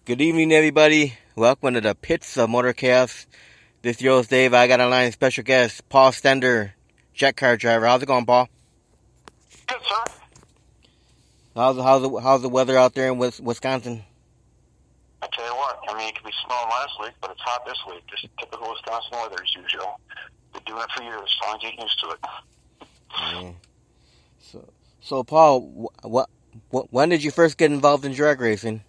Good evening, everybody. Welcome to the Pits of Motor Chaos. This is your host, Dave. I got a line special guest, Paul Stender, jet car driver. How's it going, Paul? Good, sir. How's the weather out there in Wisconsin? I tell you what, it could be snowing last week, but it's hot this week. Just typical Wisconsin weather as usual. Been doing it for years, so I'm getting used to it. Yeah. So Paul, when did you first get involved in drag racing?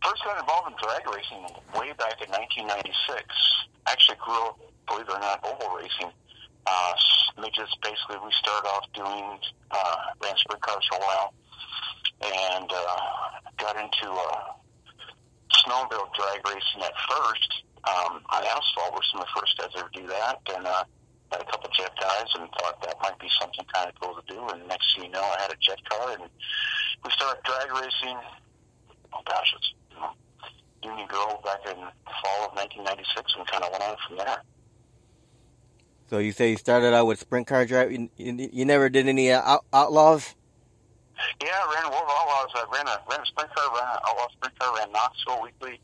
First got involved in drag racing way back in 1996. Actually grew up, believe it or not, oval racing. Midgets, basically, we started off doing, ran sprint cars for a while, and got into snowmobile drag racing at first. On asphalt were some of the first guys to ever do that, and had a couple jet guys and thought that might be something kind of cool to do, and next thing you know, I had a jet car, and we started drag racing, it's Union Grove back in the fall of 1996, and kind of went on from there. So you say you started out with sprint car driving. You never did any outlaws? Yeah, I ran World Outlaws. I ran a sprint car, ran an outlaw sprint car, ran Knoxville Weekly.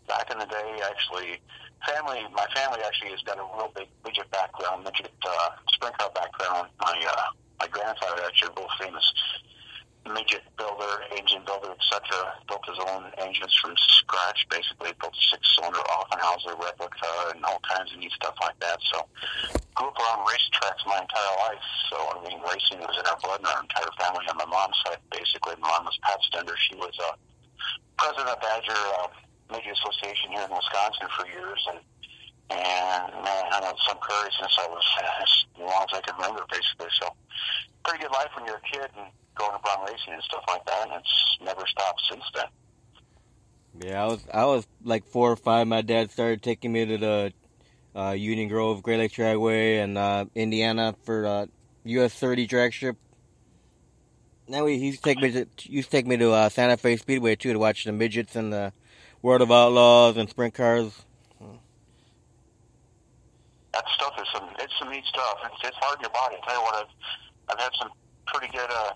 Back in the day, actually, my family actually has got a real big midget background, sprint car background. My grandfather actually both famous midget builder, engine builder, etc. Built his own engines from scratch, basically. Built a 6-cylinder Offenhauser replica and all kinds of neat stuff like that. So, grew up around racetracks my entire life. So, racing was in our blood in our entire family on my mom's side, basically. My mom was Pat Stender. She was president of Badger Midget Association here in Wisconsin for years. And man, I know some prairies since I was as long as I can remember, basically. So, pretty good life when you're a kid and going around racing and stuff like that, and it's never stopped since then. Yeah, I was like 4 or 5. My dad started taking me to the Union Grove, Great Lakes Dragway, and Indiana for US 30 drag strip. Now he used to take me to Santa Fe Speedway too to watch the midgets and the World of Outlaws and sprint cars. That stuff is some neat stuff. It's hard on your body. I tell you what, I've had some pretty good, I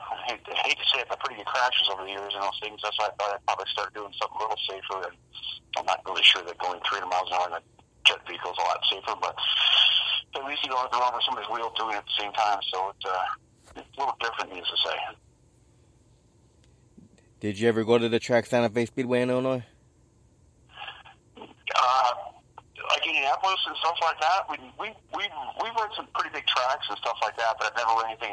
hate to say it, but pretty good crashes over the years and those things. That's why I thought I'd probably start doing something a little safer. And I'm not really sure that going 300 miles an hour in a jet vehicle is a lot safer, but at least you don't have to run over somebody's wheel doing it at the same time. So it's a little different, needless to say. Did you ever go to the track Santa Fe Speedway in Illinois? Like Indianapolis and stuff like that, we've run some pretty big tracks and stuff like that, but I've never run anything.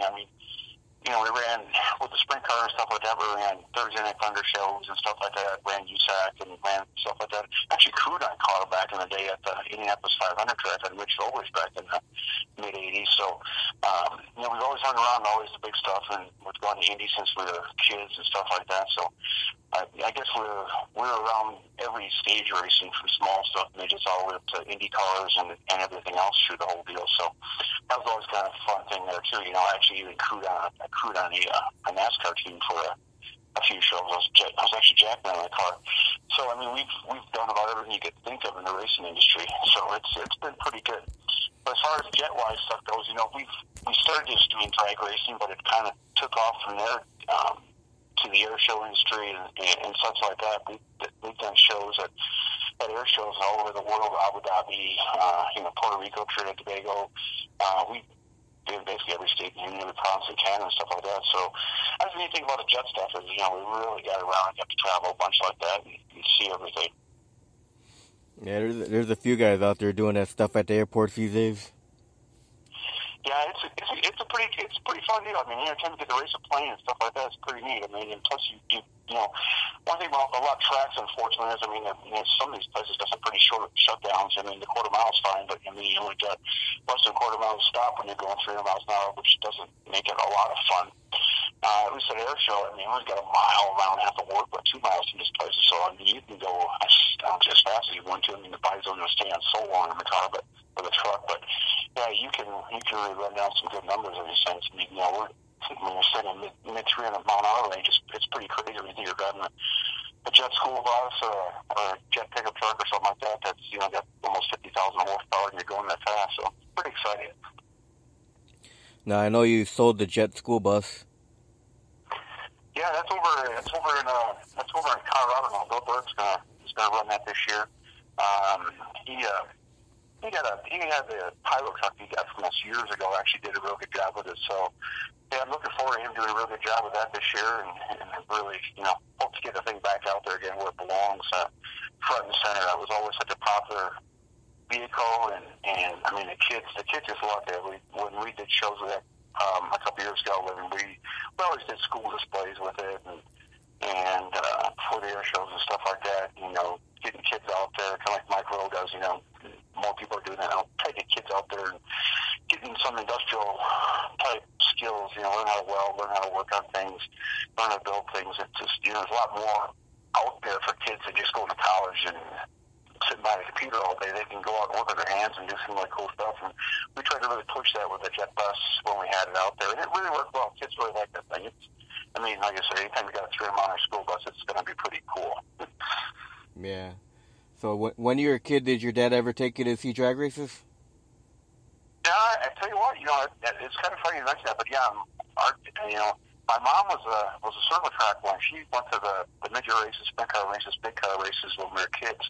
We ran with the sprint car and stuff like that. We ran Thursday Night Thunder shows and stuff like that. Ran USAC and ran stuff like that. Actually, crewed on car back in the day at the Indianapolis 500 track on Rich Overage back in the mid-'80s. So, we've always hung around always the big stuff, and we've gone to Indy since we were kids and stuff like that. So, I guess we're around every stage racing from small stuff, midgets all the way up to Indy cars and everything else through the whole deal. So that was always kind of a fun thing there too. I actually even crewed on a NASCAR team for a few shows. I was actually jacking on my car. So we've done about everything you could think of in the racing industry. So it's been pretty good. But as far as jet-wise stuff goes, we started just doing drag racing, but it kind of took off from there. To the air show industry and such like that. We've done shows at air shows all over the world, Abu Dhabi, Puerto Rico, Trinidad, Tobago. We did basically every state in the province in Canada and stuff like that. So that's the neat thing about the jet stuff is, we really got around and got to travel a bunch like that and see everything. Yeah, there's a few guys out there doing that stuff at the airports these days. Yeah, it's a pretty fun deal. Every time you get to race a plane and stuff like that, it's pretty neat. And plus one thing about a lot of tracks, unfortunately, is some of these places got some pretty short shutdowns. The quarter mile's fine, but you only got less than a quarter mile to stop when you're going 300 miles an hour, which doesn't make it a lot of fun. At least at air show, we've got a mile and a half of work, but 2 miles from this place. So you can go as fast as you want to. The bodies don't stand so long in the car, but for the truck, but yeah, you can really run down some good numbers in a sense. We're sitting mid 300 mile an hour range. It's pretty crazy when you think you're driving a jet school bus or a jet pickup truck or something like that. That's got almost 50,000 horsepower and you're going that fast. So pretty exciting. Now I know you sold the jet school bus. Yeah, Yeah, that's over in Colorado now. Bill Burke's is gonna run that this year. He had the pilot truck he got from us years ago. Actually, did a real good job with it. So yeah, I'm looking forward to him doing a real good job with that this year, and really, hope to get the thing back out there again where it belongs, front and center. That was always such a popular vehicle, and I mean the kids just loved it. When we did shows with it a couple years ago, when we always did school displays with it, and for the air shows and stuff like that, getting kids out there, kind of like Mike Rowe does, more people are doing that now, taking kids out there and getting some industrial type skills, learn how to weld, learn how to work on things, learn how to build things. It's just, there's a lot more out there for kids than just going to college and sitting by the computer all day. They can go out and work with their hands and do some really cool stuff. And we tried to really push that with the jet bus when we had it out there. And it really worked well. Kids really like that thing. Like I said, anytime you got a 3-mile school bus, it's going to be pretty cool. Yeah. So when you were a kid, did your dad ever take you to see drag races? Yeah, I tell you what, it's kind of funny you mention that, but yeah, my mom was a circle track one. She went to the midget races, sprint car races, big car races when we were kids.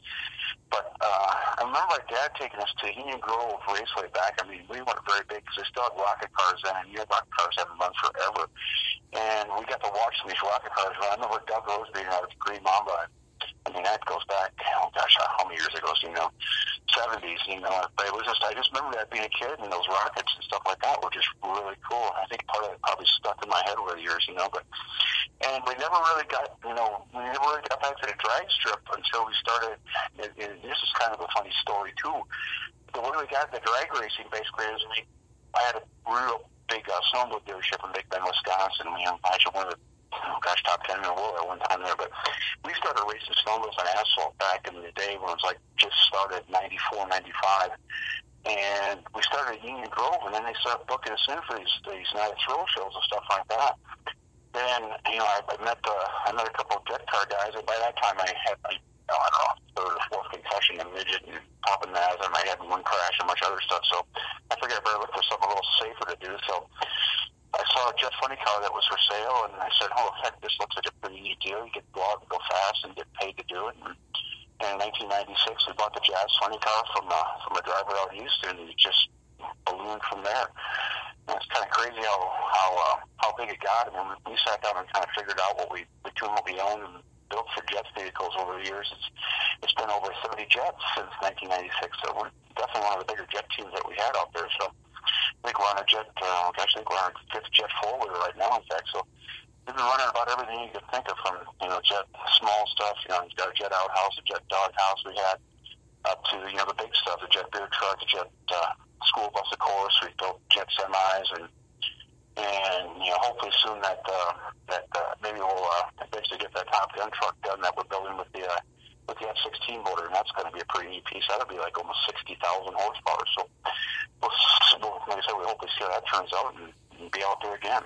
But I remember my dad taking us to Union Grove Raceway back. I mean, we weren't very big because they still had rocket cars then, and rocket cars haven't run forever. And we got to watch these rocket cars run. I remember Doug Rose being out with Green Mamba. I mean, that goes back, how many years ago, 70s, but it was just, I just remember that being a kid, and those rockets and stuff like that were just really cool. I think part of it probably stuck in my head over the years, and we never really got back to the drag strip until we started, and this is kind of a funny story, too. The way we got the drag racing, basically, is I had a real big snowmobile dealership in Big Bend, Wisconsin. Actually one of the top 10 in the world at one time there. But we started racing snowmobiles on asphalt back in the day when it was just started, 94, 95. And we started at Union Grove, and then they started booking us in for these night thrill shows and stuff like that. Then, I met a couple of jet car guys, and by that time I had, third or fourth concussion, a midget, and popping asthma. I had one crash and much other stuff. So I figured I better look for something a little safer to do. So I saw a Jet Funny car that was for sale, and I said, "Oh heck, this looks like a pretty neat deal. You get to go out and go fast and get paid to do it." And in 1996, we bought the Jazz Funny car from a driver out east, and it just ballooned from there. And it's kind of crazy how big it got. I mean, we sat down and kind of figured out between what we own and built for Jets vehicles over the years. It's been over 30 Jets since 1996, so we're definitely one of the bigger jet teams that we had out there. So I think we're on a jet, I think we're on our 5th jet forward right now, in fact. So we've been running about everything you could think of, from, jet small stuff, you've got a jet outhouse, a jet dog house we had, up to, the big stuff, the jet beer truck, the jet school bus, of course. We built jet semis, and hopefully soon that maybe we'll eventually get that Top Gun truck done that we're building with the F-16 motor, and that's going to be a pretty neat piece. That'll be like almost 60,000 horsepower. So, like I said, we hope to see how that turns out and be out there again.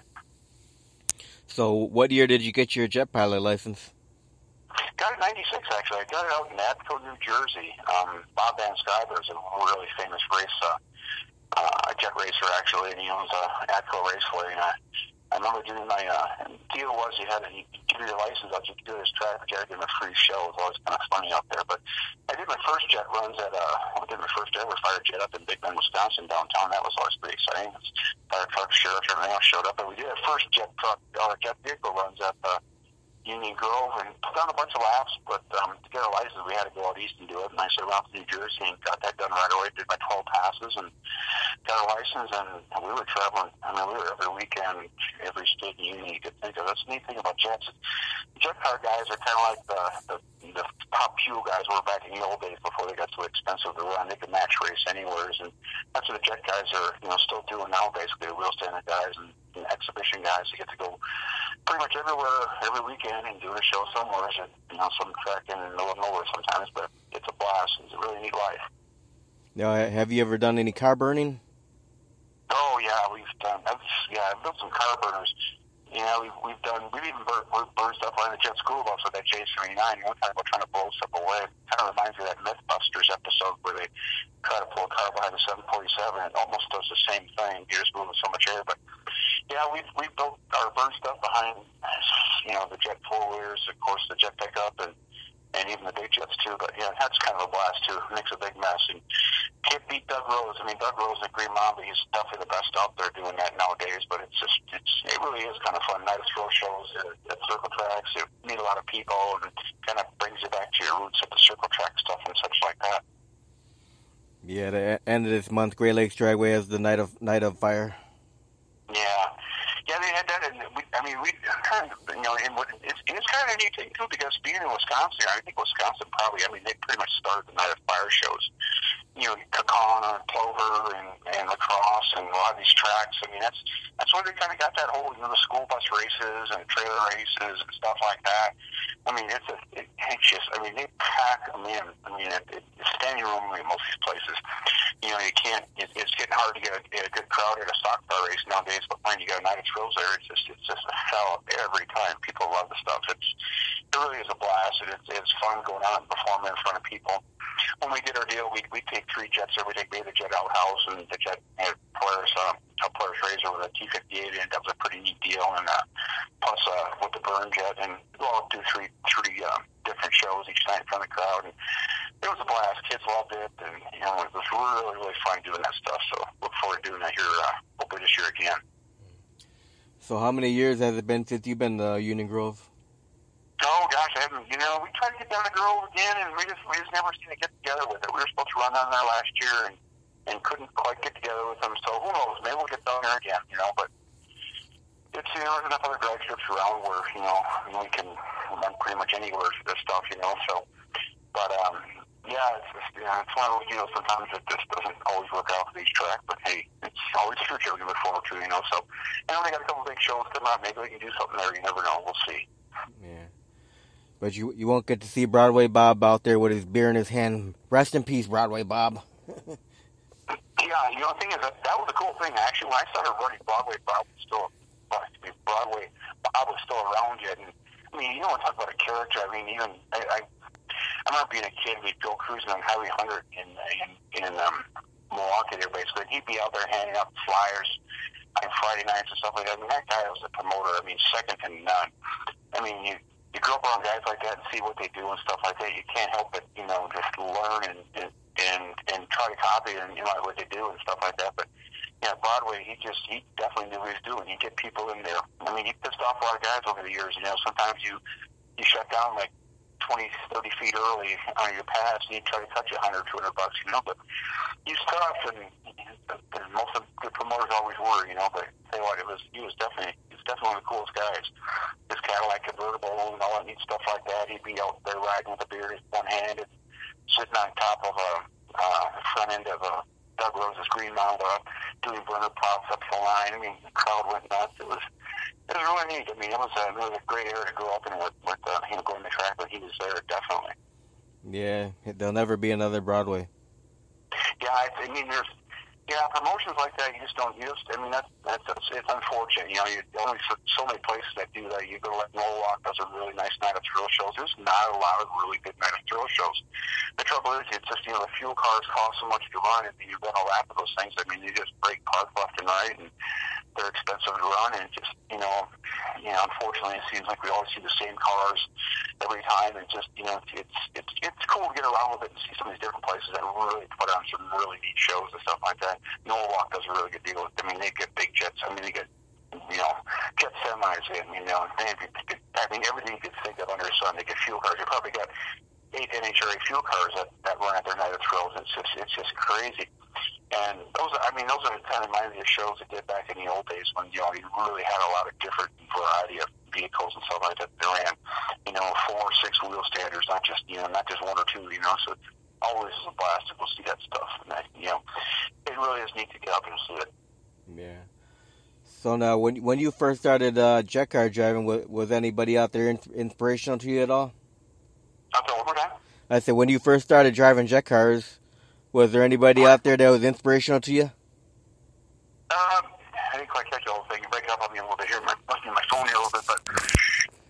So, what year did you get your jet pilot license? Got it in 96, actually. I got it out in Atco, New Jersey. Bob Van Sciver is a really famous race, a jet racer, actually, and he owns Atco Raceway. And I remember doing my deal was you give you your license out, you could do this track, but you had to give him a free show. It was always kind of funny out there. But I did my first jet runs I did my first ever fire jet up in Big Bend, Wisconsin, downtown. That was always pretty exciting. Fire truck, sheriff, everything else showed up. And we did our first jet vehicle runs at Union Grove, and put down a bunch of laps, but to get our license, we had to go out east and do it. And I said around to New Jersey and got that done right away. Did my 12 passes and got our license, and we were traveling. I mean, we were every weekend, every state in Union you could think of. That's the neat thing about jets. Jet car guys are kind of like the top fuel guys were back in the old days before they got so expensive to run. They could match race anywhere, and that's what the jet guys are, still doing now. Basically, the wheel standard guys and exhibition guys, you get to go pretty much everywhere every weekend and do a show somewhere, some track in the middle of nowhere sometimes, but it's a blast. It's a really neat life. Now, have you ever done any car burning? Oh yeah, I've built some car burners. We've even burned stuff on the jet school bus with that J39. Talk about trying to blow stuff away. It kind of reminds me of that Mythbusters episode where they try to pull a car behind the 747. It almost does the same thing. You're just moving so much air, but Yeah, we built our burn stuff behind, the jet four-wheelers, of course, the jet pickup, and even the big jets, too. But, yeah, that's kind of a blast, too. It makes a big mess. And can't beat Doug Rose. I mean, Doug Rose at Green Mamba, he's definitely the best out there doing that nowadays. But it really is kind of fun. Night of throw shows at circle tracks. You meet a lot of people, and it kind of brings you back to your roots at the circle track stuff and such like that. Yeah, the end of this month, Great Lakes Dragway has the Night of Fire. Yeah, they had that, and we kind of, it's kind of a neat thing, too, because being in Wisconsin, I think Wisconsin probably, they pretty much started the Night of Fire shows. Kaukauna and Plover and La Crosse and a lot of these tracks. That's where they kind of got that whole, the school bus races and trailer races and stuff like that. They pack them in. It's standing room in most of these places. You can't, it's getting hard to get a good crowd at a stock car race nowadays, but when you got a Night of Thrills there, it's just a sell every time. People love the stuff. It really is a blast, and it's fun going out and performing in front of people. When we did our deal, we take 3 jets every day. We had the jet outhouse and the jet Polaris Razor with a T-58, and that was a pretty neat deal. And plus with the burn jet, and we'll do three different shows each night in front of the crowd. And it was a blast. Kids loved it, and it was really, really fun doing that stuff. So look forward to doing that here, hopefully this year again. So how many years has it been since you've been to Union Grove? Oh gosh, I haven't. We tried to get down to Grove again, and we just never seemed to get together with it. We were supposed to run down there last year, and couldn't quite get together with them. So who knows? Maybe we'll get down there again. But it's there's enough other drag strips around where we can run pretty much anywhere for this stuff. So, but yeah, it's one of those deals. Sometimes it just doesn't always work out for each track, but hey, it's always a future we can look forward to. So, we got a couple big shows coming up. Maybe we can do something there. You never know. We'll see. Yeah. But you won't get to see Broadway Bob out there with his beer in his hand. Rest in peace, Broadway Bob. Yeah, the thing is, that was a cool thing. Actually, when I started running, Broadway Bob was still around yet. And you want to talk about a character. I remember being a kid. We'd go cruising on Highway 100 in Milwaukee there, basically. He'd be out there handing out flyers on Friday nights and stuff like that. That guy was a promoter. Second to none. You grow up around guys like that and see what they do and stuff like that. You can't help but, just learn and try to copy and what they do and stuff like that. But yeah, Broadway, he definitely knew what he was doing. He'd get people in there. He pissed off a lot of guys over the years. Sometimes you shut down like 20, 30 feet early on your pass, and he'd try to cut you $100, $200, but he's tough, and most of the promoters always were, but tell you what, he was definitely one of the coolest guys. His Cadillac convertible and all that neat stuff like that. He'd be out there riding with a beer in one hand and sitting on top of a front end of a Doug Rose's Green Mamba, doing burner props up the line. The crowd went nuts. It was really neat. It was a great area to grow up in with going to the track, but he was there definitely. Yeah, there'll never be another Broadway. Yeah, promotions like that, it's unfortunate. You only so many places that do that. You go to Norwalk does a really nice Night of Thrill shows. There's not a lot of really good Night of Thrill shows. The trouble is, it's just, the fuel cars cost so much to run, and you run a lap of those things. You just break parts left and right, and they're expensive to run, and just, unfortunately, it seems like we always see the same cars every time, and just, it's cool to get around with it and see some of these different places that really put on some really neat shows and stuff like that. Norwalk does a really good deal. They get big jets. They get, jet semis in, everything you could think of under the sun. They get fuel cars. They probably got 8 NHRA fuel cars that run at their Night of Thrills. It's just crazy. And those are the kind of mind of shows that did back in the old days when, you really had a lot of different variety of vehicles and stuff like that they ran, 4 or 6 wheel standards, not just 1 or 2, so it's always a blast to go see that stuff. And that, it really is neat to get out there and see it. Yeah. So now, when you first started jet car driving, was anybody out there inspirational to you at all? One more time? I said, when you first started driving jet cars, was there anybody out there that was inspirational to you? I didn't quite catch the whole thing. You break it up on me a little bit here. Must be my phone here a little bit, but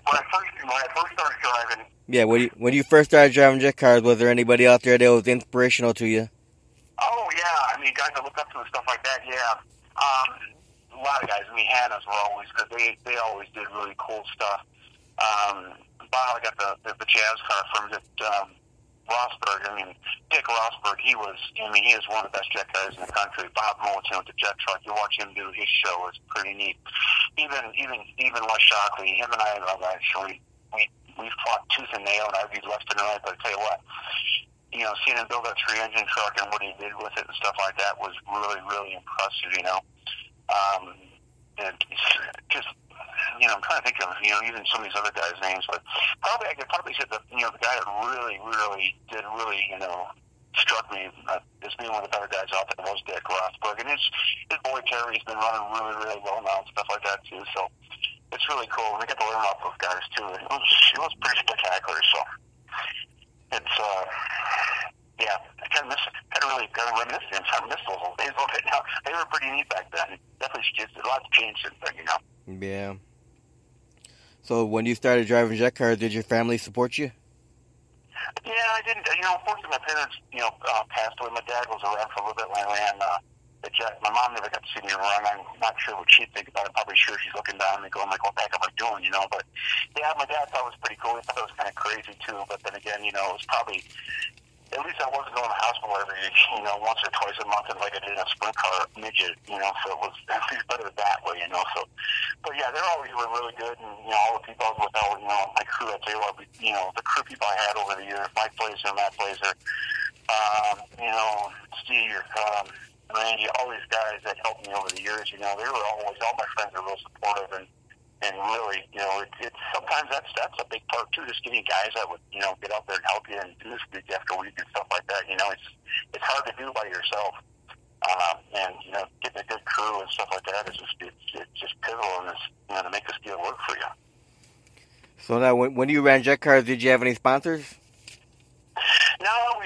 when I first started driving... Yeah, when you first started driving jet cars, was there anybody out there that was inspirational to you? Oh, yeah. Guys that look up to and stuff like that, yeah. a lot of guys. I mean, Hannah's were always good. They always did really cool stuff. Bob, I got the jazz car from Rosberg. I mean, Dick Rosberg, he is one of the best jet guys in the country. Bob Moulton with the jet truck. You watch him do his show, it's pretty neat. Even Les Shockley, him and I love actually. We fought tooth and nail and argued left and right, but I tell you what, seeing him build that 3-engine truck and what he did with it and stuff like that was really, really impressive, And just, I'm trying to think of, even some of these other guys' names, but I could probably say the guy that really, really did really, struck me as being one of the better guys out there was Dick Rothberg. And his boy Terry's been running really, really well now and stuff like that, too. So it's really cool. And we get to learn off those guys, too. It was pretty spectacular. So it's, yeah, I kind of reminisce them. I miss those old days a little bit now. They were pretty neat back then. Definitely, a lot's changed since then, Yeah. So when you started driving jet cars, did your family support you? Yeah, I didn't. Unfortunately, my parents, passed away. My dad was around for a little bit when I ran the jet. My mom never got to see me run. I'm not sure what she'd think about it. Probably sure she's looking down and going, like, what the heck am I doing, But, yeah, my dad thought it was pretty cool. He thought it was kind of crazy, too. But then again, it was probably... At least I wasn't going to the hospital every, once or twice a month, and like I did in a sprint car midget, so it was at least better that way, So, but yeah, they always were really good, and all the people I was with, my crew, I tell you what, the crew people I had over the years, Mike Blazer, Matt Blazer, Steve, Randy, all these guys that helped me over the years, they were always, all my friends are real supportive, and really, it's sometimes that's a big part too. Just getting guys that would, get out there and help you and do this week after week and stuff like that. It's hard to do by yourself, and getting a good crew and stuff like that is just pivotal in this, to make this deal work for you. So now, when you ran jet cars, did you have any sponsors? No,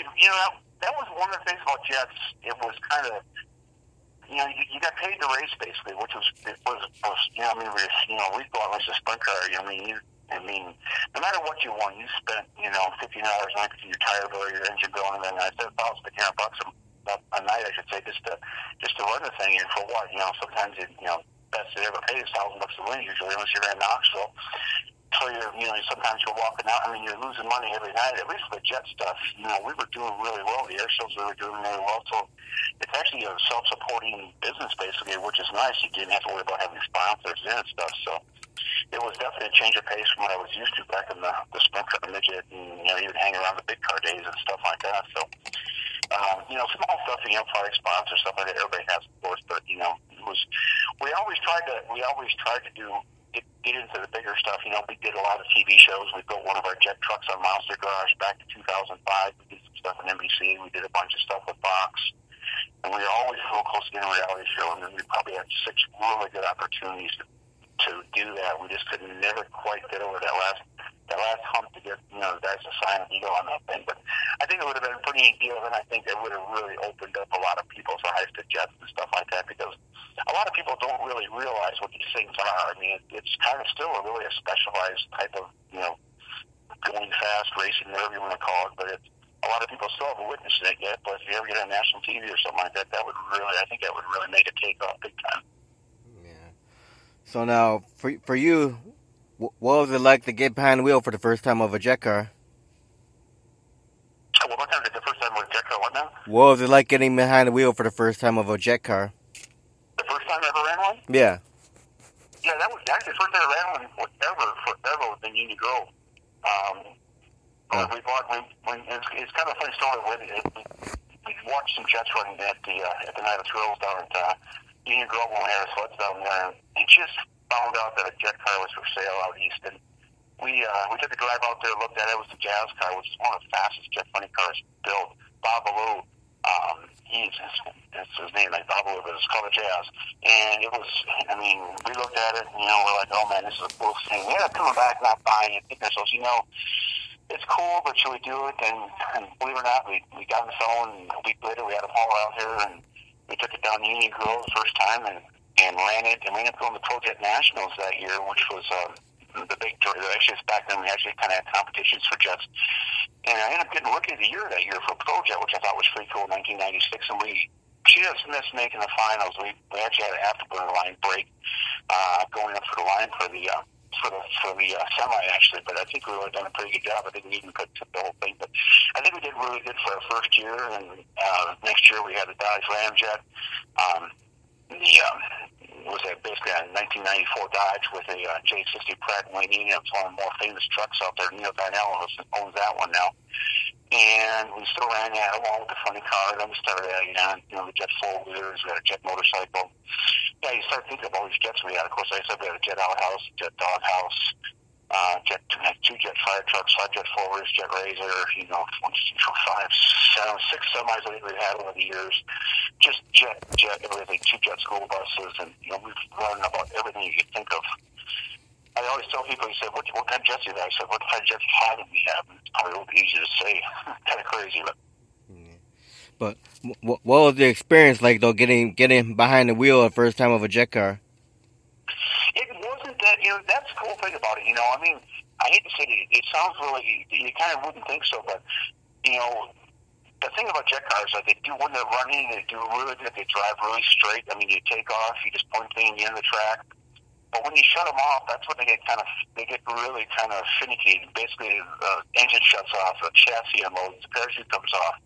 that was one of the things about jets. It was kind of. You got paid to race basically, which was we go out and race a sprint car. No matter what you won, you spent $15 a night to your tire bill, your engine bill, and then I said about $1,500 a night, I should say, just to run the thing. And for what? Sometimes best they ever pay is $1,000 a win usually, unless you're in Knoxville. So sometimes you're walking out. You're losing money every night. At least with the jet stuff, we were doing really well. The air shows we were doing really well. So it's actually a self-supporting business basically, which is nice. You didn't have to worry about having sponsors and stuff. So it was definitely a change of pace from what I was used to back in the sprint car midget, and even hanging around the big car days and stuff like that. So small stuff, probably sponsor stuff like that. Everybody has, of course, but it was. We always tried to do. Get into the bigger stuff. We did a lot of TV shows. We built one of our jet trucks on Monster Garage back in 2005. We did some stuff on NBC. We did a bunch of stuff with Fox. And we were always real close to getting a reality show. And then we probably had 6 really good opportunities to do that. We just could never quite get over that last hump to get, the guys to sign a deal on that thing. But I think it would have been a pretty neat deal, and I think it would have really opened up a lot of people's eyes to jets and stuff like that, because a lot of people don't really realize what these things are. It's kind of still really a specialized type of, going fast racing, whatever you want to call it, but a lot of people still haven't witnessed it yet. But if you ever get on national TV or something like that, I think that would really make it take off big time. Yeah. So now, for you, what was it like to get behind the wheel for the first time of a jet car? What time did the first time of a jet car? What now? What was it like getting behind the wheel for the first time of a jet car? The first time I ever ran one? Yeah. Yeah, that was actually the first time I ran one forever was in Union Grove. We bought it's kind of a funny story. We watched some jets running at the Night of Thrills down at Union Grove when we had our sleds down there, and just found out that a jet car was for sale out east, and we took a drive out there, looked at it. It was the Jazz car, which is one of the fastest jet funny cars built. Bob Ballou, that's his name, like Bob Ballou, but it's called the Jazz. And it was, we looked at it, we're like, oh man, this is a cool thing. We ended up coming back, not buying it, thinking ourselves, it's cool, but should we do it? And believe it or not, we got on the phone, and a week later we had them all out here, and we took it down to Union Grove the first time and ran it, and we ended up going to Pro Jet Nationals that year, which was the big tour. Actually, back then we actually kind of had competitions for jets, and I ended up getting Rookie of the Year that year for Pro Jet, which I thought was pretty cool in 1996, and we she just missed making the finals. We actually had an afterburner line break going up for the line for the semi actually, but I think we would have done a pretty good job. I didn't even could the whole thing, but I think we did really good for our first year. And next year we had the Dodge Ramjet. Was a basically a 1994 Dodge with a J60 Pratt & Whitney. It's one of the more famous trucks out there. Neil Darnell owns that one now. And we still ran that along with the funny car. Then we started adding on, the jet four-wheelers. We had a jet motorcycle. Yeah, you start thinking of all these jets we had. Of course, like I said, we had a jet outhouse, jet doghouse, two jet fire trucks, 5 jet forwarders, jet razor, 6 semis I think we've had over the years. Just jet everything, 2 jet school buses, and we've run about everything you could think of. I always tell people, he said, what kind of jets do you have? I said, what kind of jets haven't we have? It's probably a little easy to say. Kind of crazy, but. But what was the experience like, though, getting behind the wheel the first time of a jet car? It wasn't that, that's the cool thing about it, I mean, I hate to say it sounds really, you kind of wouldn't think so, but, the thing about jet cars is that they do, when they're running, they do really good, they drive really straight. I mean, you take off, you just point the thing at the end of the track. But when you shut them off, that's when they get really kind of finicky. Basically, the engine shuts off, the chassis unloads, the parachute comes off.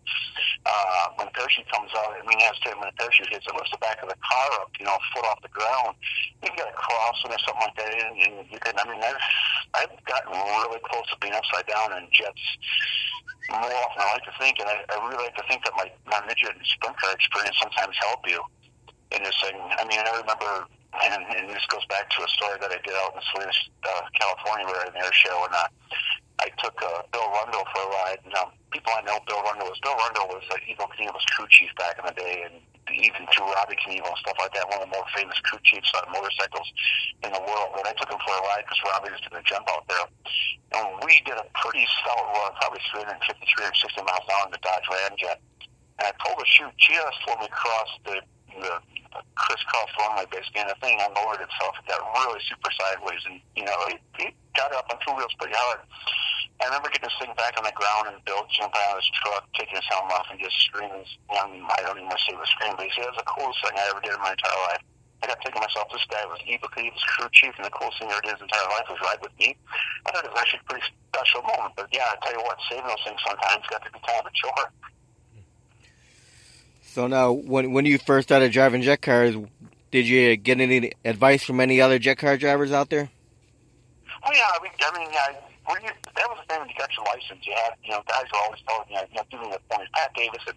When the parachute comes out, when the parachute hits, it lifts the back of the car up, a foot off the ground. You can get a crossing or something like that, and you can. I mean, I've gotten really close to being upside down in jets more often than I like to think, and I really like to think that my midget and sprint car experience sometimes help you in this thing. I mean, I remember. And this goes back to a story that I did out in Salinas, California, where I had an air show, and I took Bill Rundle for a ride. People I know Bill Rundle was Eagle Knievel's crew chief back in the day, and even through Robbie Knievel and stuff like that, one of the more famous crew chiefs on motorcycles in the world. And I took him for a ride because Robbie was doing a jump out there. And we did a pretty solid run, probably 350, 360 miles an hour in the Dodge Ramjet. And I pulled the chute just when we crossed the crisscross runway, basically, and the thing unloaded itself. It got really super sideways, and it got up on 2 wheels pretty hard. I remember getting this thing back on the ground, and Bill jumping out of his truck, taking his helmet off, and just screaming. I don't even want to say it was screaming, but he said, "That's the coolest thing I ever did in my entire life." I got thinking to myself, this guy was Eagle Knievel's crew chief, and the coolest thing he ever did his entire life was ride with me. I thought it was actually a pretty special moment. But yeah, I tell you what, saving those things sometimes got to be kind of a chore. So now, when you first started driving jet cars, did you get any advice from any other jet car drivers out there? Oh yeah, I mean, that was the thing when you got your license. You had, guys were always telling you, giving the points. Pat Davis and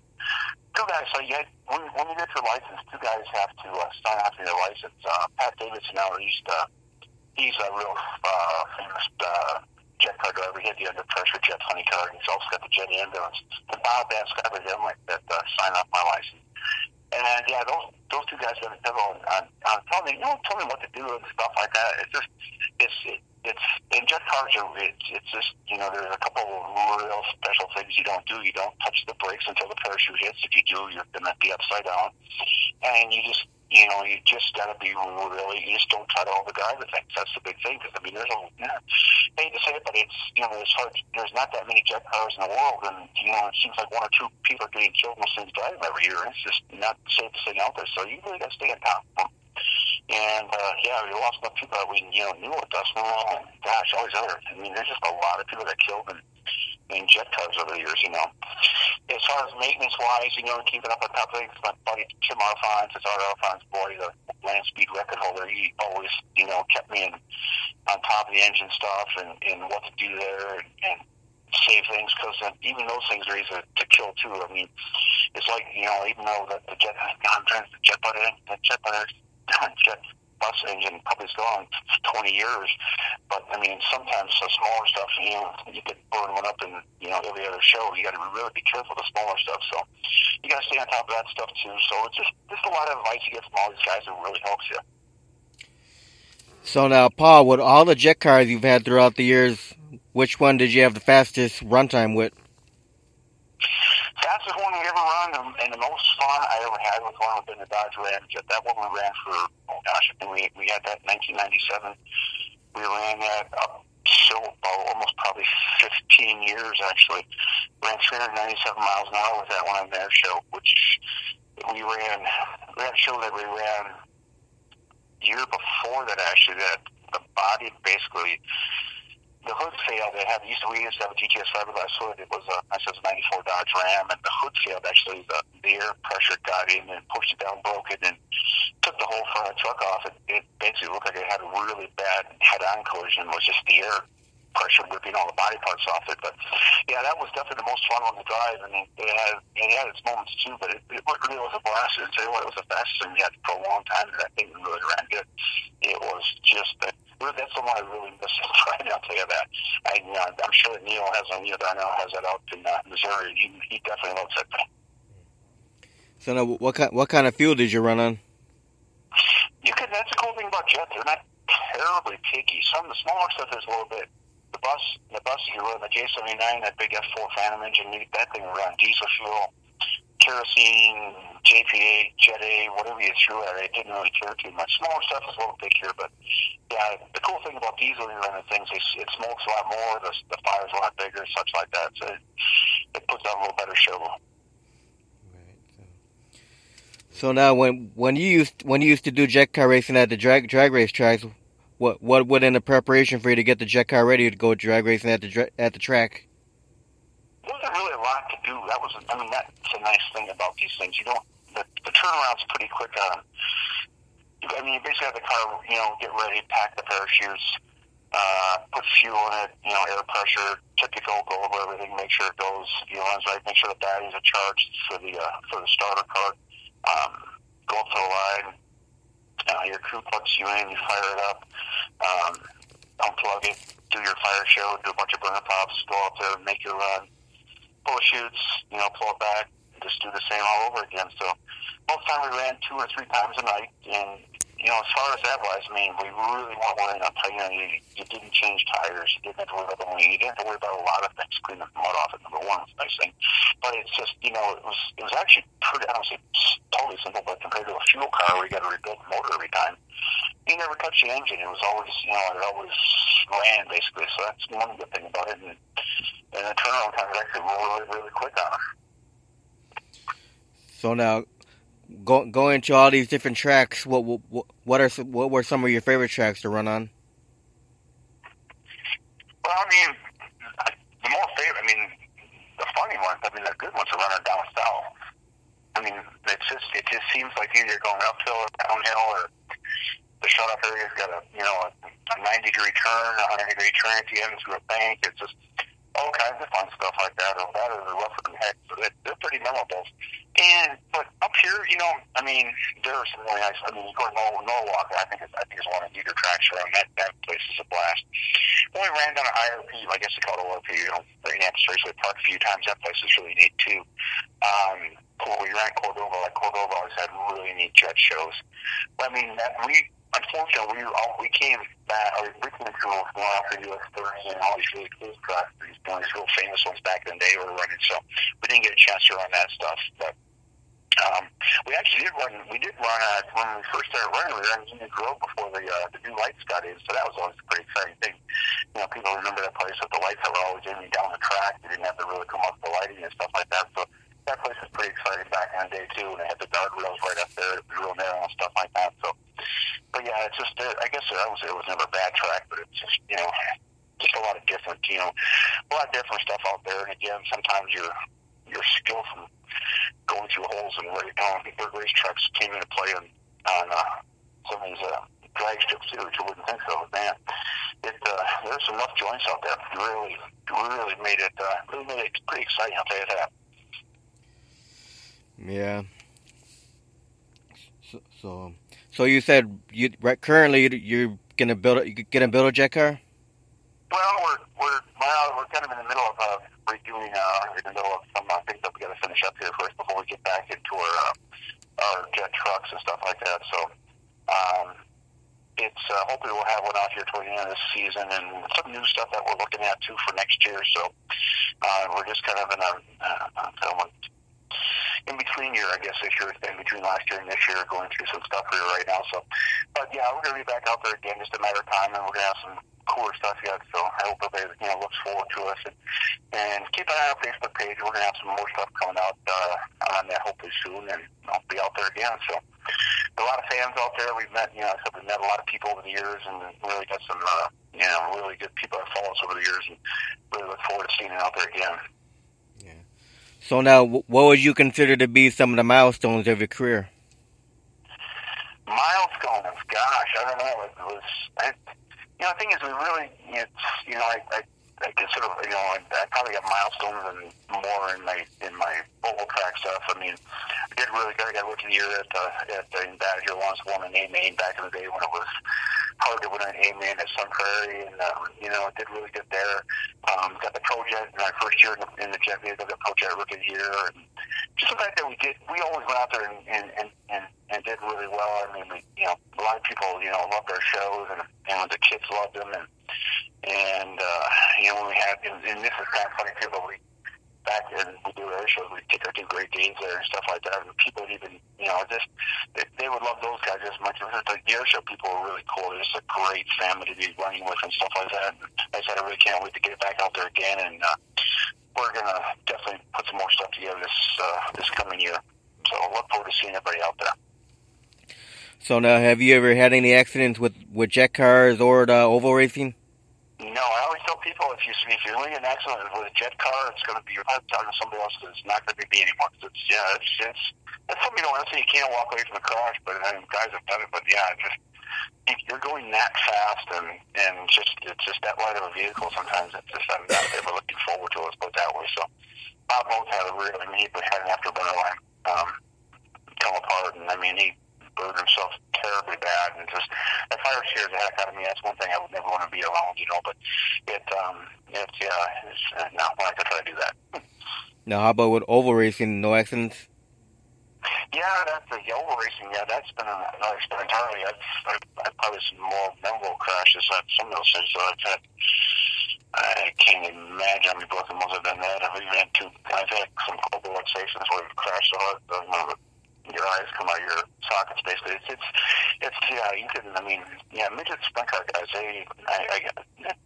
2 guys. So when you get your license, 2 guys have to sign off on your license. Pat Davis now he's a real famous jet car driver. He had the under pressure jet funny car, and he's also got the jet ambulance. And Bob Bascott him like that sign off my license. And yeah, those 2 guys got a pivotal on telling me what to do and stuff like that. It's in jet cars. It's just there's a couple of real special things you don't do. You don't touch the brakes until the parachute hits. If you do, you're gonna be upside down. And you just got to be really, you just don't try to overdrive the things. That's the big thing. Because, I mean, I hate to say it, but it's hard. There's not that many jet cars in the world, and, it seems like 1 or 2 people are getting killed in the same driving every year. It's just not the safest thing out there. So you really got to stay on top of them. And, we lost enough people that we, knew with us. And, gosh, all these other, I mean, there's just a lot of people that killed in jet cars over the years, As far as maintenance-wise, keeping up on top of things, my buddy Tim Arfons, it's our Arfons boy, the land speed record holder. He always, kept me on top of the engine stuff and what to do there and save things, because even those things are easy to kill, too. I mean, it's like, even though the jet bus engine probably has gone 20 years, but I mean, sometimes the smaller stuff, you could burn one up in, every other show. You got to really be careful with the smaller stuff. So you got to stay on top of that stuff too. So it's just a lot of advice you get from all these guys that really helps you. So now, Paul, with all the jet cars you've had throughout the years, which one did you have the fastest runtime with? Fastest one we ever run, and the most fun I ever had was one within the Dodge Ramjet. That one we ran for, we had that in 1997. We ran that up to almost probably 15 years, actually. Ran 397 miles an hour with that one on the air show, which we had a show that we ran year before that, actually, that the body basically, the hood failed. We used to have a DTS fiberglass hood. It was a 94 Dodge Ram, and the hood failed. Actually, the air pressure got in and pushed it down, broke it, and took the whole front of the truck off. It basically looked like it had a really bad head-on collision. It was just the air pressure ripping all the body parts off it. But yeah, that was definitely the most fun one to drive. I mean, it had its moments too, but it really was a blast. And tell you what, it was the fastest thing we had for a long time. And that thing really ran good. It was just that's the one I really miss driving. I'll tell you that. I'm sure that Neil Darnell has that out in Missouri. He definitely loves that thing. So now, what kind of fuel did you run on? That's the cool thing about Jet. They're not terribly picky. Some of the smaller stuff is a little bit. The bus you run, the J79, that big F4 Phantom engine, that thing will run diesel fuel, kerosene, JPA, Jet A, whatever you threw at it. It didn't really care too much. Smaller stuff is a little pickier, but yeah, the cool thing about diesel when you're running things is it smokes a lot more, the fire's a lot bigger, such like that. So it puts on a little better show. So now, when you used to do jet car racing at the drag race tracks, what went in the preparation for you to get the jet car ready to go drag racing at the track? There wasn't really a lot to do. That's a nice thing about these things. The turnaround's pretty quick on them. I mean, you basically have the car, get ready, pack the parachutes, put fuel in it, air pressure, typical, go over everything, make sure it goes, runs right, make sure the batteries are charged for the starter card. Go up to the line, your crew plugs you in, you fire it up, unplug it, do your fire show, do a bunch of burner pops, go out there, make your run, pull the chutes, pull it back, just do the same all over again. So most of the time we ran 2 or 3 times a night, and as far as that was, I mean, we really weren't worrying about you didn't change tires, you didn't have to worry about the wing, you didn't have to worry about a lot of things, cleaning the mud off at number one, it's a nice thing. But it's just, it was actually pretty, I don't say totally simple, but compared to a fuel car where you got to rebuild the motor every time, you never touched the engine. It was always, it always ran basically. So that's one good thing about it. And the turnaround time is actually really, really quick on it. So now, going to all these different tracks, what were some of your favorite tracks to run on? Well, I mean, the funny ones, the good ones are running down south. I mean, it just seems like either you're going uphill or downhill, or the shut-off area's got a 90-degree turn, a 100-degree turn at the end through a bank. It's just all kinds of fun stuff like that, or that, or the rougher than heck. So they're pretty memorable. But up here, there are some really nice. You go to Norwalk, I think it's one of the neater tracks around. That place is a blast. When we ran down an IRP, I guess they call it ORP, Indianapolis Raceway Park a few times. That place is really neat too. We ran Cordova. Cordova always had really neat jet shows. But unfortunately, we came back, or we came through after US 30 and all these really cool tracks, these real famous ones back in the day were running, so we didn't get a chance to run that stuff. But we actually did run, when we first started running, we ran Union Grove before the new lights got in, so that was always a pretty exciting thing. People remember that place with the lights that were always in and down the track. They didn't have to really come up with the lighting and stuff like that, so that place was pretty exciting back in the day too, and they had the guardrails right up there, it was real narrow and stuff like that, so. But yeah, it's just, I guess I would say it was never a bad track, but it's just, just a lot of different, a lot of different stuff out there. And again, sometimes your skill from going through holes and big race trucks came into play on some of these drag strips too, which you wouldn't think so. But man, there's some rough joints out there. Really made it pretty exciting. I'll tell you that. Yeah. So you said currently you're gonna build a jet car? Well, we're kind of in the middle of redoing. In the middle of some things that we got to finish up here first before we get back into our jet trucks and stuff like that. So it's hopefully we'll have one out here toward the end of this season, and some new stuff that we're looking at too for next year. So we're just kind of in in between year, I guess, this year, in between last year and this year, going through some stuff here right now. So, but yeah, we're going to be back out there again, just a matter of time, and we're going to have some cooler stuff yet. So I hope everybody looks forward to us and keep an eye on our Facebook page. We're gonna have some more stuff coming out on that hopefully soon, and I'll be out there again. So a lot of fans out there. We've met we've met a lot of people over the years, and really got some really good people that follow us over the years, and really look forward to seeing it out there again. Yeah. So now, what would you consider to be some of the milestones of your career? Milestones, gosh, I don't know. The thing is, we really, I consider, I probably got milestones and more in my oval track stuff. I mean, I did really good. I got rookie year in Badger, once won an A-Main back in the day when it was hard to win an A-Main at Sun Prairie, and did really good there. Got the Pro Jet in my first year in the Jet vehicle, got Pro Jet rookie year, and just the fact that we always went out there and did really well. I mean, a lot of people, loved our shows, and the kids loved them, and when we had, and this is kind of funny too, but back when we do air shows, we take our do great days there and stuff like that, and people would even, they would love those guys as much. The air show people were really cool. They're just a great family to be running with and stuff like that. And like I said, I really can't wait to get back out there again, and we're going to definitely put some more stuff together this coming year. So look forward to seeing everybody out there. So now, have you ever had any accidents with jet cars or oval racing? No, I always tell people if you're doing an accident with a jet car, it's going to be talking to somebody else because it's not going to be me anymore. It's something I say you can't walk away from the crash, but guys have done it. But you're going that fast and it's just that light of a vehicle. Sometimes I'm not ever looking forward to it. Let's put it that way. So Bob both had he had an afterburner line come apart, and he burned himself terribly bad, and just that fire scares the heck out of me. That's one thing I would never want to be around, but it's no, I'm not gonna try to do that. Now, how about with oval racing? No accidents? Yeah, that's the oval racing. Yeah, that's been another experience entirely. I've probably some more memorable crashes at some of those things that I've had. I can't even imagine how many broken ones I've done that. I've had some global relaxations where we've crashed so hard. Your eyes come out of your sockets, basically. You couldn't. Midget sprint car guys.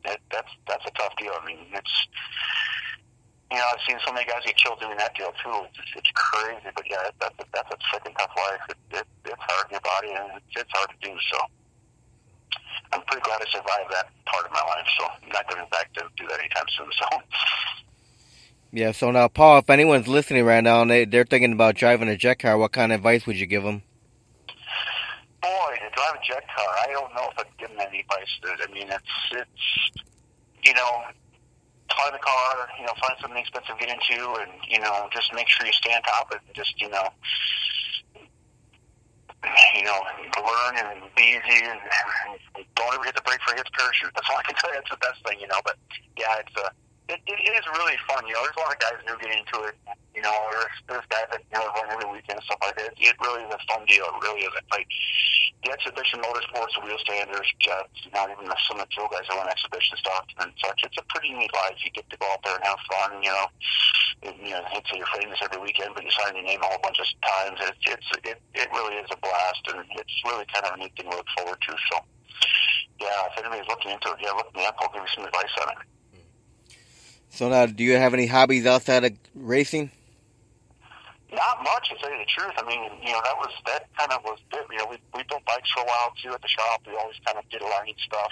That's a tough deal. I've seen so many guys get killed doing that deal too. It's crazy, but that's a freaking tough life. It's hard on your body, and it's hard to do. So I'm pretty glad I survived that part of my life. So I'm not going back to do that anytime soon. So. Yeah, so now, Paul, if anyone's listening right now and they're thinking about driving a jet car, what kind of advice would you give them? Boy, to drive a jet car, I don't know if I'd give them any advice. Fly the car, find something expensive to get into, and, just make sure you stay on top of it, and just, learn and be easy, and don't ever hit the brake for a hit parachute. That's all I can tell you. That's the best thing, but, yeah, it is really fun. There's a lot of guys who get into it. There's guys that run every weekend and stuff like that. It really is a fun deal. It really is. Like the exhibition motorsports, the wheel standers, jets, not even some of the tool guys that run exhibition stuff and such. It's a pretty neat life. You get to go out there and have fun. It's you're famous every weekend, but you sign your name a whole bunch of times. It really is a blast, and it's really kind of a neat thing to look forward to. So, yeah, if anybody's looking into it, look me up. I'll give you some advice on it. So now, do you have any hobbies outside of racing? Not much, to tell you the truth. That kind of was it. We built bikes for a while too at the shop. We always kind of did a lot of neat stuff.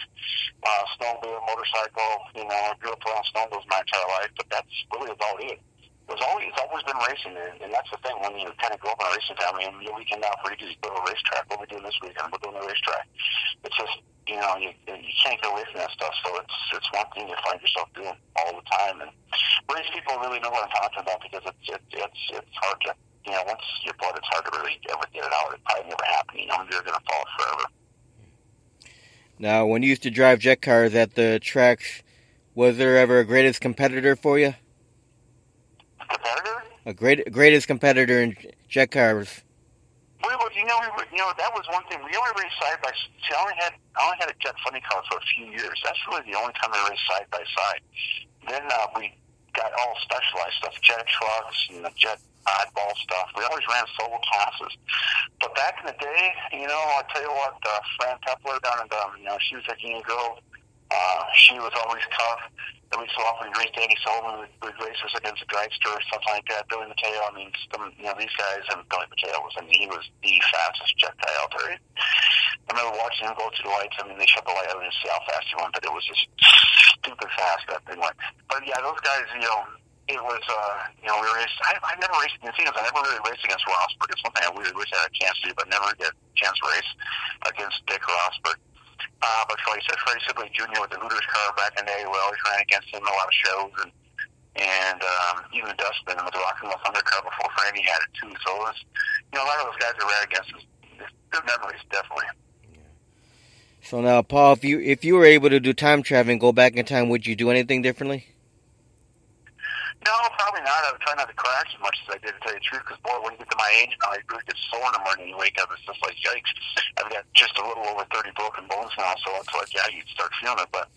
Snowmobile, motorcycle. I grew up around snowmobiles my entire life, but that's really about it. It's always been racing, and that's the thing when you kind of grow up in a racing family. And your weekend out for you to go to a racetrack. What are we doing this weekend? We're doing a racetrack. It's just you can't get away from that stuff. So it's one thing you find yourself doing all the time. And race people really know what I'm talking about because it's hard to once you're blood, it's hard to really ever get it out. It probably never happened. You're going to fall forever. Now, when you used to drive jet cars at the tracks, was there ever a greatest competitor for you? Competitor? A greatest competitor in jet cars. That was one thing. We only raced side by side. I only had a jet funny car for a few years. That's really the only time I raced side by side. Then we got all specialized stuff, jet trucks and the jet oddball stuff. We always ran solo classes. But back in the day, I'll tell you what, Fran Tepler down in she was at Union Grove. She was always tough. Every so often, Grace Danny Sullivan would race us against a dragster or something like that. Billy Mateo, I mean, these guys, and Billy Mateo he was the fastest jet guy out there. I remember watching him go through the lights. I mean, they shut the light. I didn't see how fast he went, but it was just stupid fast, that thing went. But yeah, those guys, it was, we raced. I never raced, the thing is, I never really raced against Rosberg. It's one thing I really wish I had a chance to do, but never get a chance to race against Dick Rosberg. But like I said, Freddie Sibley Jr. with the Hooters car back in the day, we always ran against him in a lot of shows, and even Dustin with the Rock and Roll Thunder car before Franny had it too. So it was, a lot of those guys that ran against us, good memories, definitely. So now, Paul, if you were able to do time traveling, go back in time, would you do anything differently? No, probably not. I would try not to crash as much as I did, to tell you the truth, because, boy, when you get to my age now, I really get sore in the morning and you wake up. It's just like, yikes. I've got just a little over 30 broken bones now, so it's like, yeah, you'd start feeling it. But,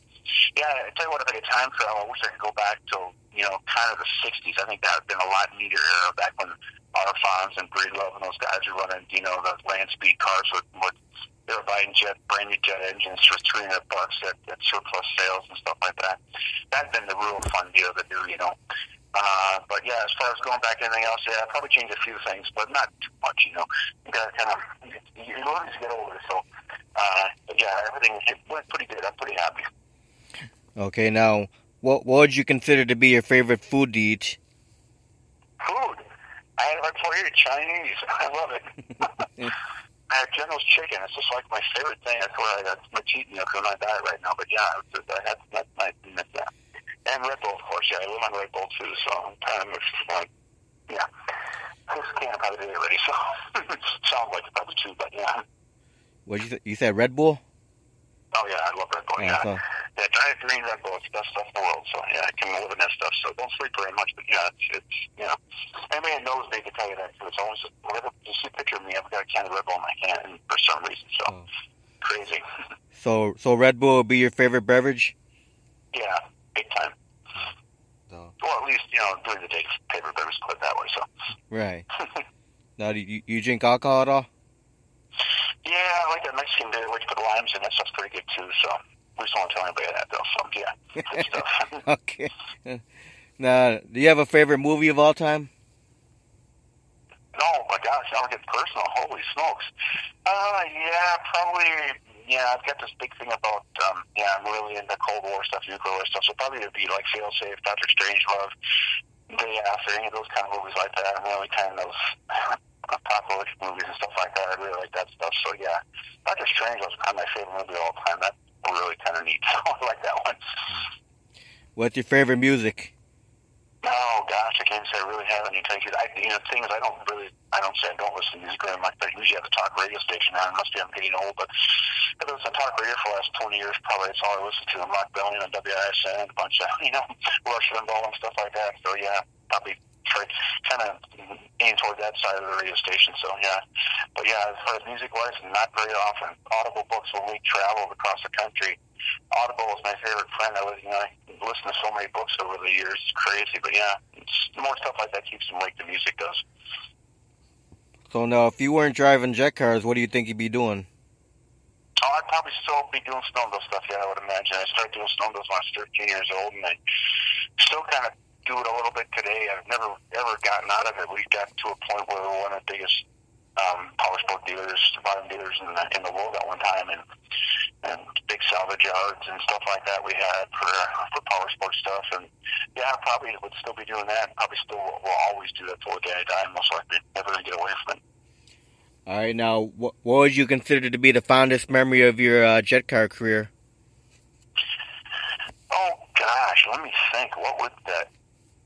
yeah, I tell you what, if I could time travel, I wish I could go back to, kind of the 60s. I think that would have been a lot neater era back when Arfons and Breedlove and those guys were running, the land speed cars with they were buying brand new jet engines for $300 at surplus sales and stuff like that. That'd been the real fun deal to do, But yeah, as far as going back to anything else, yeah, I'd probably change a few things, but not too much, You gotta you learn as you get older, so, but yeah, everything went pretty good. I'm pretty happy. Okay, now, what would you consider to be your favorite food to eat? Food? I had right before you, Chinese. I love it. I have General's chicken. It's just like my favorite thing. That's where that's my cheat meal for my diet right now. But yeah, that's my that. And Red Bull, of course. Yeah, I live on Red Bull too, so I'm kind of yeah. I just can't probably do it already. So sounds like it probably too, but yeah. What you said? Red Bull? Oh yeah, I love Red Bull. Yeah, yeah, Diet Green Red Bull. It's the best stuff in the world. So yeah, I can live in that stuff. So don't sleep very much. But yeah, it's anybody that knows me can tell you that too. It's always whenever you see a picture of me, I've got a can of Red Bull in my hand for some reason. So crazy. So Red Bull would be your favorite beverage? Yeah, big time. Well, at least during the day, favorite beverage, put it that way. So right. Now, do you drink alcohol at all? Yeah, I like that Mexican beer where you put limes in. That stuff's pretty good too. So we just won't tell anybody that though. So yeah, good stuff. Okay. Now, do you have a favorite movie of all time? Oh my gosh, I'll get personal. Holy smokes. Yeah, probably. Yeah, I've got this big thing about. I'm really into Cold War stuff, nuclear war stuff. So probably it'd be like Fail Safe, Dr. Strangelove, Day After, any of those kind of movies like that. I'm really kind of apocalyptic movies and stuff like that. I really like that stuff. So yeah, Dr. Strangelove's kind of my favorite movie of all time. That's really kind of neat. So I like that one. What's your favorite music? Oh gosh, I can't say I really have any. Things I don't say I don't listen to music very much, but I usually have a talk radio station on. It must be I'm getting old, but I've been listening to talk radio for the last 20 years. Probably that's all I listen to. Rock Bellion on WISN, a bunch of Rush Limbaugh and stuff like that. So yeah, probably try kind of aim toward that side of the radio station. So yeah, but yeah, as far as music wise, not very often. Audible books when we travel across the country. Audible is my favorite friend. I listen to so many books over the years. It's crazy, but yeah, it's more stuff like that keeps them like the music does. So now, if you weren't driving jet cars, what do you think you'd be doing? Oh, I'd probably still be doing snowmobile stuff. Yeah, I would imagine. I started doing snowmobiles when I was 13 years old, and I still kind of do it a little bit today. I've never ever gotten out of it. We got to a point where we were one of the biggest power sport dealers, bottom dealers in the world at one time, and big salvage yards and stuff like that we had for power sport stuff. And yeah, I probably would still be doing that. Probably still will always do that till the day I die. Most likely, never gonna get away from it. All right, now what would you consider to be the fondest memory of your jet car career? Oh gosh, let me think. What would that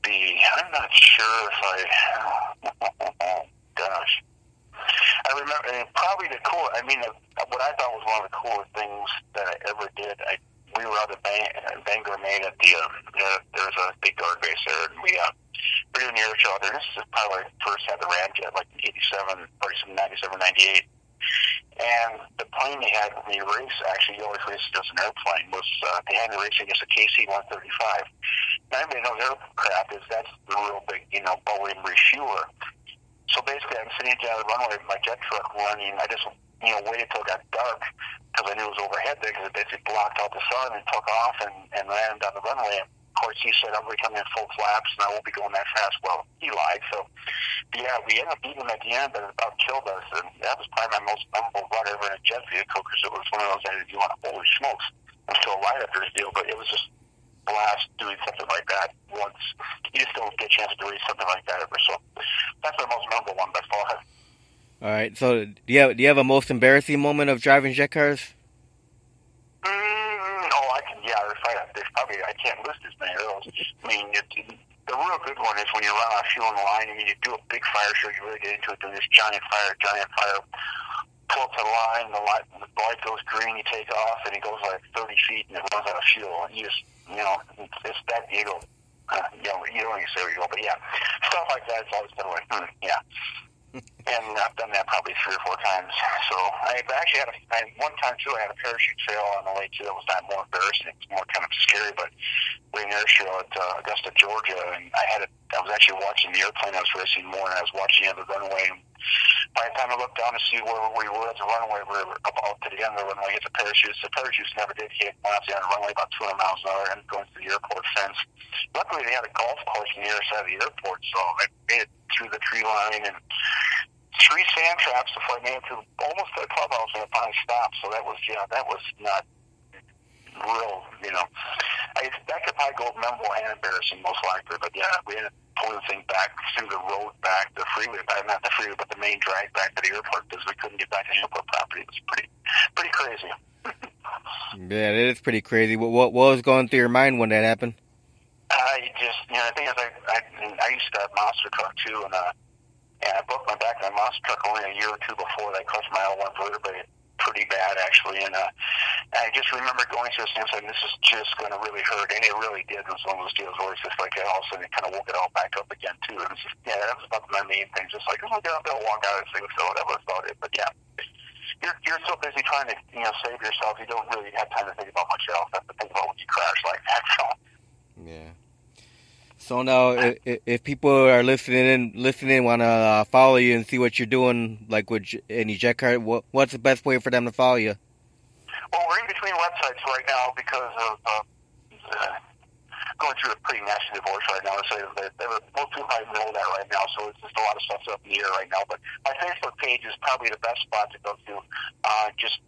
be? I'm not sure if oh gosh. I remember, and probably what I thought was one of the coolest things that I ever did. We were out at Bangor, Maine at there's a big guard base there, and we were doing the air show out there. This is probably when I first had the Ramjet, like 87, or 97, 98. And the plane they had when you race, actually, you always race against an airplane, was they had to race against a KC-135. Now, everybody knows aircraft that's the real big, Boeing refueler. So basically, I'm sitting down the runway with my jet truck running. I just waited till it got dark because I knew it was overhead there because it basically blocked out the sun and took off and landed on the runway. And of course, he said, I'm going to come in full flaps and I won't be going that fast. Well, he lied. So, yeah, we ended up beating him at the end, but it about killed us. And that was probably my most memorable run ever in a jet vehicle because it was one of those that you want, holy smokes, I'm still alive after this deal. But it was just a blast doing something like that once. You just don't get a chance to do something like that ever. So that's my most memorable one by far. All right. So do you have a most embarrassing moment of driving jet cars? Oh, I can. Yeah, there's probably I can't list as many of those. I mean, the real good one is when you run out of fuel in the line. I mean, you do a big fire show. You really get into it. Do this giant fire. Pull to the line. The light goes green. You take off, and it goes like 30 feet, and it runs out of fuel. And you just, it's that you go. You don't even say where you go, but yeah, stuff like that. It's always been like, yeah. And I've done that probably 3 or 4 times. So I actually had one time too. I had a parachute fail on the way too. That was not more embarrassing. It's more kind of scary. But we're in air show at Augusta, Georgia, and I was actually watching the airplane I was racing more, and I was watching the runway. And by the time I looked down to see where we were at the runway, we were about to the end of the runway. Hit the parachutes. The parachutes never did hit. When I was on the runway about 200 miles an hour and going to the airport fence. Luckily, they had a golf course on the other side of the airport, so I made it through the tree line and 3 sand traps before I made it to almost to the clubhouse and I finally stopped. So that was not real, that could probably go memorable and embarrassing most likely. But yeah, we ended up pulling the thing back through the road back, the freeway, not the freeway, but the main drag back to the airport because we couldn't get back to the airport property. It was pretty crazy. Yeah, it is pretty crazy. What was going through your mind when that happened? The thing is, I used to have monster truck too, and I broke my back in my monster truck only a year or 2 before that. Crushed my L1 vertebrae pretty bad, actually. And I just remember going through this and saying, this is just going to really hurt. And it really did. It was one of those deals where it's just like all of a sudden it kind of woke it all back up again, too. And it's just, that was about my main thing. Just like, oh, get up there and walk out of this thing. So that was about it. But yeah, you're so busy trying to save yourself, you don't really have time to think about much else. You have to think about when you crash like that. So. Yeah. So now, if people are listening, want to follow you and see what you're doing, like with any jet car, what's the best way for them to follow you? Well, we're in between websites right now because of going through a pretty nasty divorce right now. So most people probably know that right now. So it's just a lot of stuff's up in the air right now. But my Facebook page is probably the best spot to go to. Just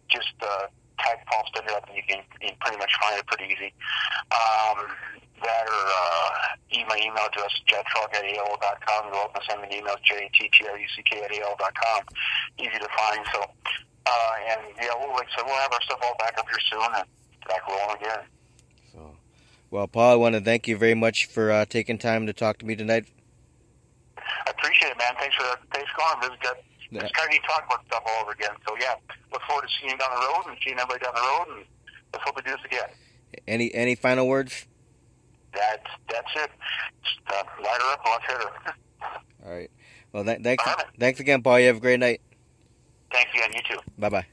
type Paul Stender up and you can pretty much find it pretty easy. That or my email address, jettruck@AOL.com. You're welcome to send me an email, jettruck@AOL.com. Easy to find. So, and yeah, we'll have our stuff all back up here soon and back rolling again. So, well, Paul, I want to thank you very much for taking time to talk to me tonight. I appreciate it, man. Thanks for calling. It's kind of neat talk about stuff all over again. So yeah, look forward to seeing you down the road and seeing everybody down the road, and let's hope we do this again. Any final words? That's it. Just light her up and let's hit her. All right. Well, thanks again, Paul. You have a great night. Thanks again. You too. Bye-bye.